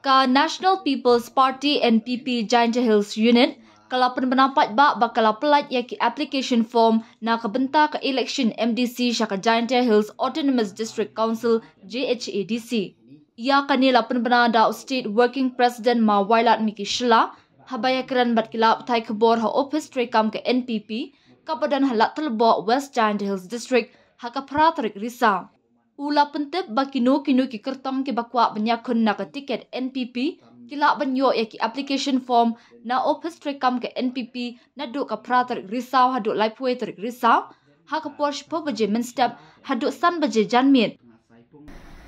Ka National People's Party NPP Giant Hills Unit kalau pendapat bakal pelat yaki application form na kabenta ka election MDC syaka Giant Hills Autonomous District Council JHADC. Ia kanila penbenada State Working President Ma Wailat Miki Shila habaya keran bat kilap thai kebor ha office trekam ke NPP kapadan halat telbo West Giant Hills District haka pratrik Risa. Ula pentep bakino ki kertong ki bakwa banyakun na ka tiket NPP kila banyo ya ki application form na office trekam ke NPP na do ka pratrik Risau hadu laipwe trik Risau haka Porsche po baje menstep hadu san baje janmit.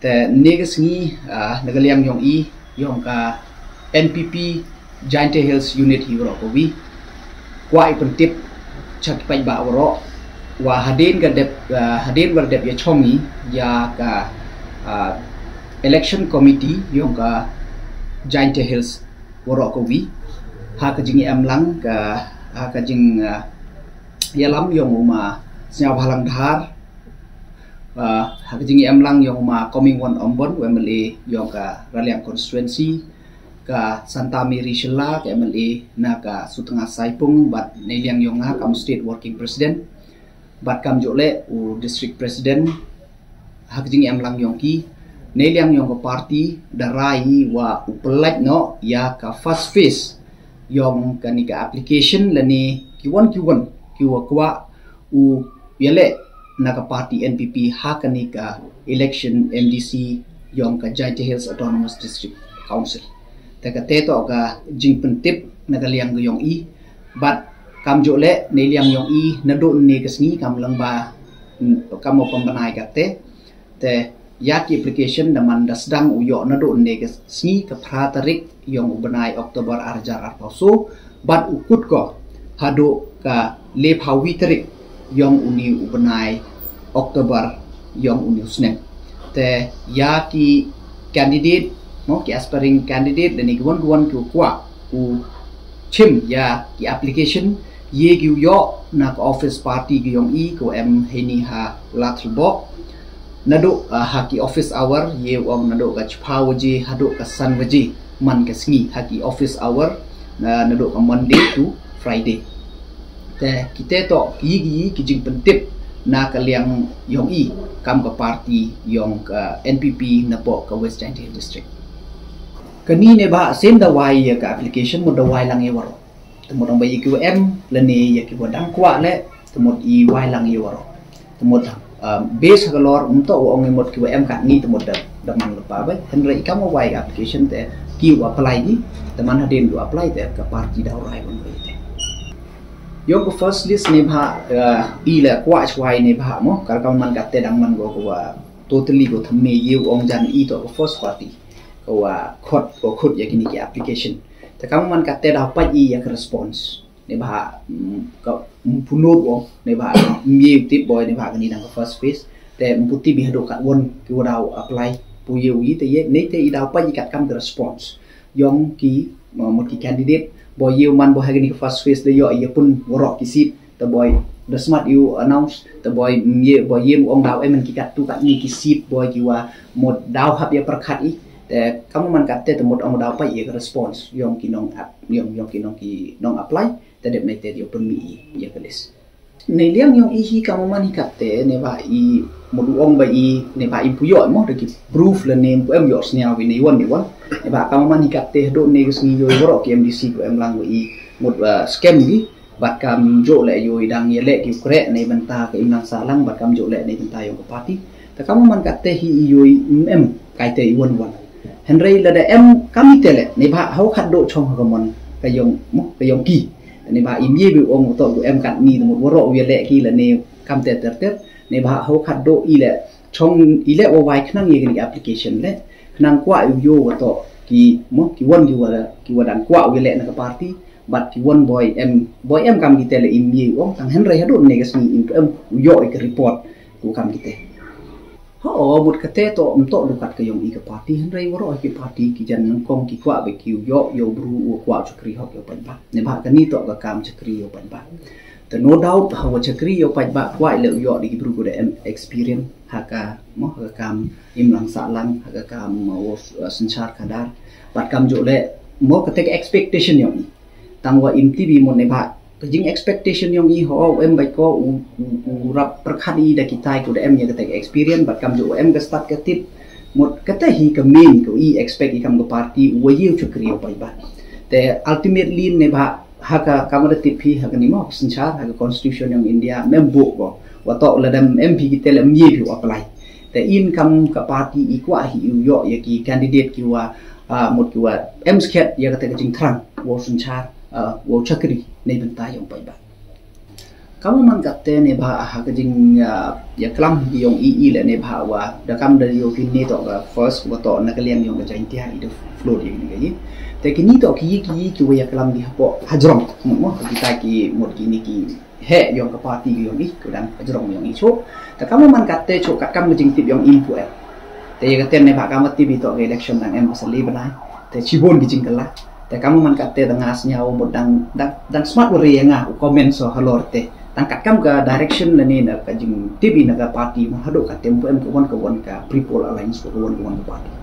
Te negas ni nagaliang yung ka NPP Giant Hills Unit hiro ko wi kwa ipentip chak pai ba woro wa hadin gardep ya chongi ya ka election committee yung ka Giant Hills woro ko wi ha ka jing amlang ka ha ka jing yalam yung snya halang dhar ha ka jing amlang yung coming one ombon wemeli yung ka raliang constituency ka Santa Mary Shela ka MLA na ka Sutengah Saipung bat neliang yung kam state working president bat kam jole u district president hak jing am lang yung ki neliang yung ko party darai wa upelaj no ya ka first phase yung kanika application lani kiwan kiwa kwa u yele na ka party NPP hakanika election MDC yung ka Giant Hills Autonomous District Council taka teto ka jing pentip nagaliang yung but kam jole neliang yung na doon ni kasni kam lang ba kamo pambanay kate te yaki application naman dasdang uyo na doon ni kasni ka pratarik yung ubanay Oktober arjar arpaso but ukut ko hado ka lep hawiterik yung uni ubanay Oktober yung uni usnen te yaki candidate mo ki aspiring candidate dan iguan ku kwa u chim ya ki application ye gi yo na office party gi yong ko em heni ha latrbo nado ha ki office hour ye ong nado ka chpa waje hado ka san waje man ka sngi ha ki office hour nado ka Monday to Friday te kita to gi jing pentip na kaliang yong kam ka party yong ka NPP na po ka West Giant Hills District kanine ba same da wai ya ka application mo da wai lang yewaro temod ang bayi QM lani ya ki bodang kwa le temod i wai lang yewaro temod base galor unto ong imot QM ka ni temod da man lupa ba henry kam wai application te ki apply di teman hadin do apply te ka party da rai bon te yo ko first list ne ba i le kwa chwai ne ba mo kal kam man ka te dang man go ko totally go thame yu ong jan i to first party ko khot ya kini ki application ta kamu man kate dapat i ya response ne ba ka punut wo ne ba mi tip boy ne ba kini dang first phase te puti bi hado ka won ki wadau apply pu yu yi te ye ne te i dapat i kat kam response yong ki một ki candidate boy yu man boy kini first phase de yo ya pun worok ki sit te boy the smart you announce the boy yem ong dau men ki kat tu kat ni ki sit boy ki wa một dau hab ya perkhat i te kamu man kate te mod ong dapat ye response yong kinong kinong apply te de mete di open mi ye kelis ne liang yong hi kamu man kate ne ba i mod ong ba i ne ba impuyo mo de ki proof le name em yo snya wi ne won ne ba kamu man kate do ne gisni yo ro ki MDC ko em lang i mod scam gi bat kam jo le yo dang ye le ki kre ne benta ke imang salang bat kam jo le ne benta yong ko party te kamu man kate hi yo em kai te i won Henry là em kami tele ne ba hau khat do chong ka mon ka yong ki ne ba imye bi ong to em kat ni mo woro wi le ki la ne kam te ne ba hau khat do i le chong i le o wai khnang ye ni application le khnang kwa yo to ki won ki wadan kwa wi le na ka party but ki won boy em kam ki tele imye ong tang Henry hado ne gas ni em yo ke report ku kam ki te but kate to dukat ke yong ika party henry woro ki party ki jan kong ki kwa be ki yo bru kwa chakri hok yo pan ba ne ba kani to ka kam chakri yo pan ba The no doubt how chakri yo pai ba kwai le yo di bru ko de experience haka mo haka kam imlang salang haka kam wo sanchar kadar bat kam jo le mo ka tek expectation yo ni tangwa im tv mo ne ba jing expectation yong i ho em bai ko rap perkhadi da kita ko de em ya ka tek experience bat kam jo em ka start ka tip một cái thế hi cái main của i expect ikam cái party wayu chukri yo pai ba te ultimately ne ba haka kamada tipi haka ni mo sanchar haka constitution yang India membu ko wato la dam MP kita la mye bi apply te income ka party ikwa hi yo ya ki candidate ki wa một ki wa msket ya ka te jing thrang wo sanchar wo chakri nei bentai yong pai ba kamu man katte ne ba ha ka jing ya klam yong i le ne ba wa da kam da yo ki ne to ga first wa to na ka liam yong ka jain tia i do flow di ni ga te kini to ki wa ya klam di po hajrom mo kita ki mod ki ni ki he yong ka party yong ni ko dan hajrom yong i cho ta kamu man katte cho ka kam jing tip yong info te ya ka ten ne ba kam ti bi to ga election dang em asali banai te chibon ki jing kala te kamu man katte tengah asnya o mod dang smart wori nga comment so halor te tangkat kam ke direction la ni na ka jing TV na ka party ma hado ka tempo em ko ka prepol alliance ko ka party